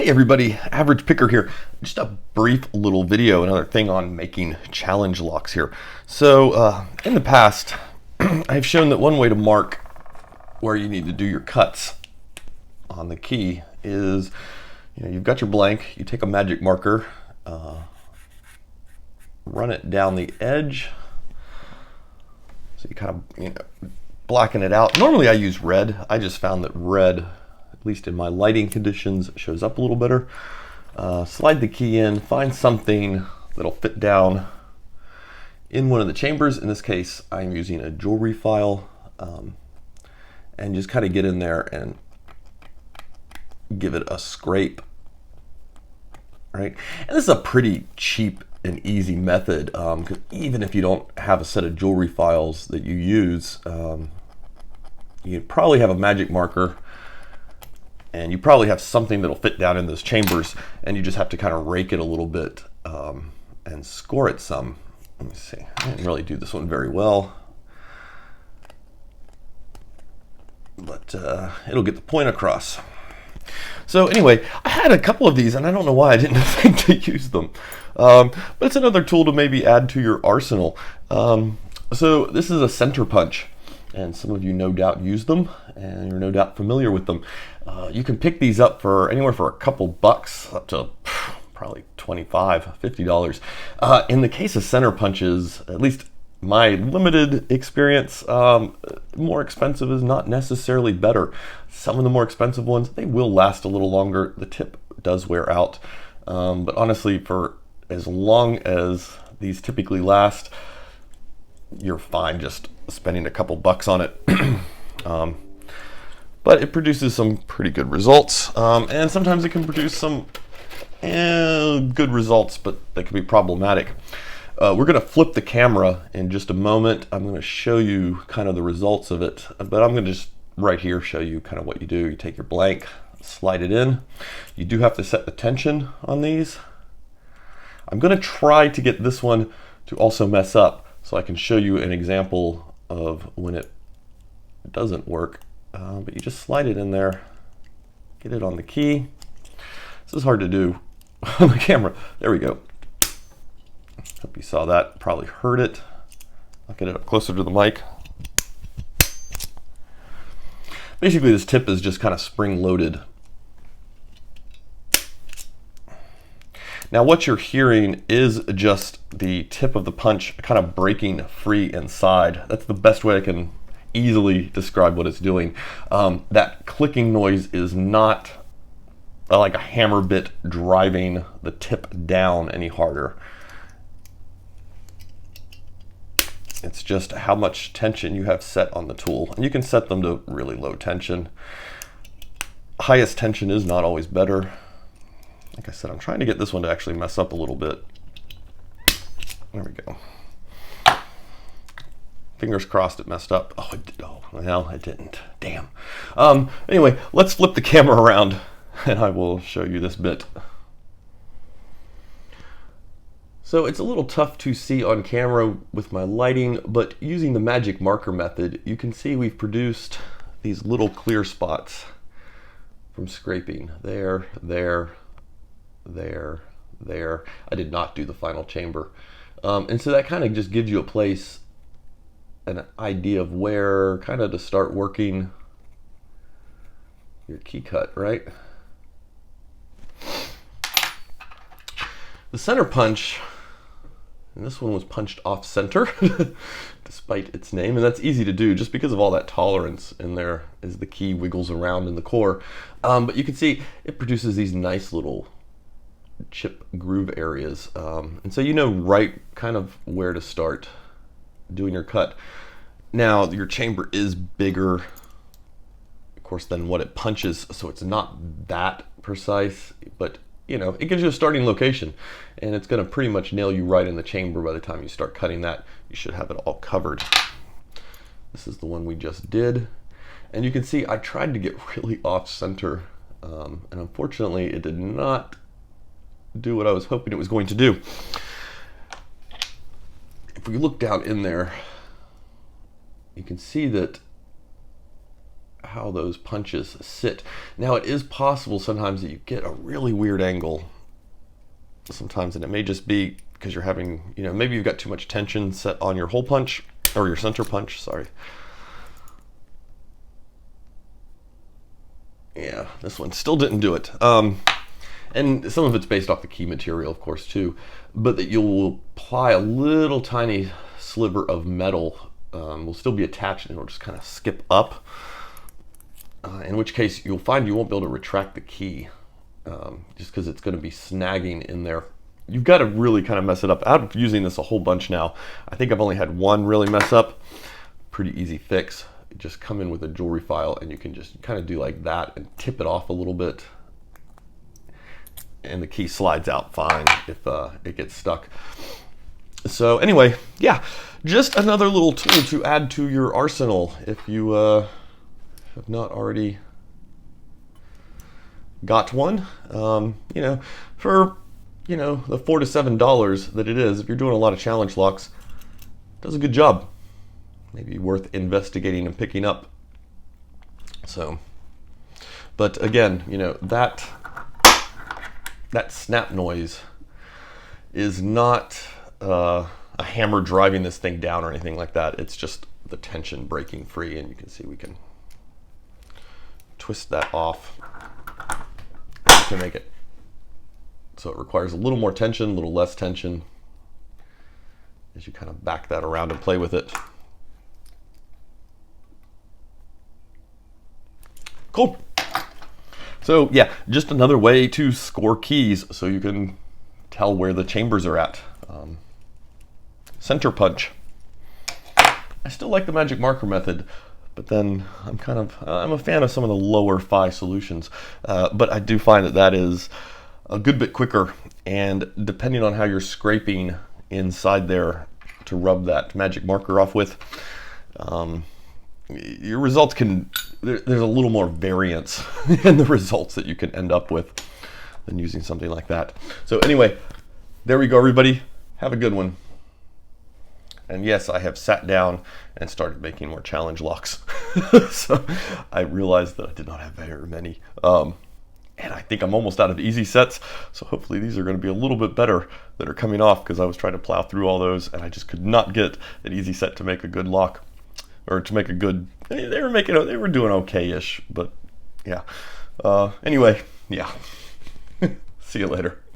Hey everybody, Average Picker here. Just a brief little video, another thing on making challenge locks here. So in the past, I've shown that one way to mark where you need to do your cuts on the key is, you've got your blank, you take a magic marker, run it down the edge, so you kind of blacken it out. Normally I use red. I just found that red, at least in my lighting conditions, shows up a little better. Slide the key in, find something that'll fit down in one of the chambers. In this case, I'm using a jewelry file, and just kind of get in there and give it a scrape, right? And this is a pretty cheap and easy method, because even if you don't have a set of jewelry files that you use, you probably have a magic marker, and you probably have something that'll fit down in those chambers, and you just have to kind of rake it a little bit and score it some. Let me see, I didn't really do this one very well, but it'll get the point across. So anyway, I had a couple of these, and I don't know why I didn't think to use them, but it's another tool to maybe add to your arsenal. So this is a center punch, and some of you no doubt use them, and you're no doubt familiar with them. You can pick these up for anywhere for a couple bucks up to probably $25, $50. In the case of center punches, at least my limited experience, more expensive is not necessarily better. Some of the more expensive ones, they will last a little longer. The tip does wear out, but honestly, for as long as these typically last, you're fine just spending a couple bucks on it. But it produces some pretty good results, and sometimes it can produce some good results, but they can be problematic. We're going to flip the camera in just a moment. I'm going to show you kind of the results of it, but I'm going to just right here show you kind of what you do. You take your blank, slide it in. You do have to set the tension on these. I'm going to try to get this one to also mess up so I can show you an example of when it doesn't work. But you just slide it in there, get it on the key. This is hard to do on the camera. There we go. Hope you saw that, probably heard it. I'll get it up closer to the mic. Basically, this tip is just kind of spring-loaded. Now what you're hearing is just the tip of the punch kind of breaking free inside. That's the best way I can easily describe what it's doing. That clicking noise is not like a hammer bit driving the tip down any harder. It's just how much tension you have set on the tool. And you can set them to really low tension. Highest tension is not always better. Like I said, I'm trying to get this one to actually mess up a little bit. There we go. Fingers crossed it messed up. Oh, it did. Oh, well, it didn't. Damn. Anyway, let's flip the camera around and I will show you this bit. So it's a little tough to see on camera with my lighting, but using the magic marker method, you can see we've produced these little clear spots from scraping. There, there, there, there. I did not do the final chamber. And so that kind of just gives you a place, an idea of where kind of to start working your key cut, right? The center punch, and this one was punched off center despite its name, and that's easy to do just because of all that tolerance in there as the key wiggles around in the core. But you can see it produces these nice little chip groove areas, and so you know right kind of where to start doing your cut. Now your chamber is bigger, of course, than what it punches, so it's not that precise, but it gives you a starting location, and it's going to pretty much nail you right in the chamber by the time you start cutting that. You should have it all covered. This is the one we just did, and you can see I tried to get really off center, and unfortunately it did not do what I was hoping it was going to do. If we look down in there, you can see that how those punches sit. Now, it is possible sometimes that you get a really weird angle sometimes, and it may just be because you're having, maybe you've got too much tension set on your hole punch, or your center punch, sorry. Yeah, this one still didn't do it. And some of it's based off the key material, of course, too. But that you'll apply a little tiny sliver of metal, will still be attached, and it'll just kind of skip up. In which case, you'll find you won't be able to retract the key, just because it's going to be snagging in there. You've got to really kind of mess it up. Out of using this a whole bunch now, I think I've only had one really mess up. Pretty easy fix. Just come in with a jewelry file, and you can just kind of do like that and tip it off a little bit, and the key slides out fine if it gets stuck. So anyway, yeah, just another little tool to add to your arsenal if you have not already got one. For the $4 to $7 that it is, if you're doing a lot of challenge locks, it does a good job. Maybe worth investigating and picking up. So, but again, that snap noise is not a hammer driving this thing down or anything like that. It's just the tension breaking free, and you can see we can twist that off to make it so it requires a little more tension, a little less tension as you kind of back that around and play with it. Cool. So yeah, just another way to score keys so you can tell where the chambers are at. Center punch. I still like the magic marker method, but then I'm a fan of some of the lower phi solutions. But I do find that is a good bit quicker, and depending on how you're scraping inside there to rub that magic marker off with, your results there's a little more variance in the results that you can end up with than using something like that. So anyway, there we go, everybody. Have a good one. And yes, I have sat down and started making more challenge locks. So I realized that I did not have very many. And I think I'm almost out of easy sets. So hopefully these are going to be a little bit better that are coming off, because I was trying to plow through all those and I just could not get an easy set to make a good lock. Or to make a good, they were doing okay-ish, but yeah. Anyway, yeah. See you later.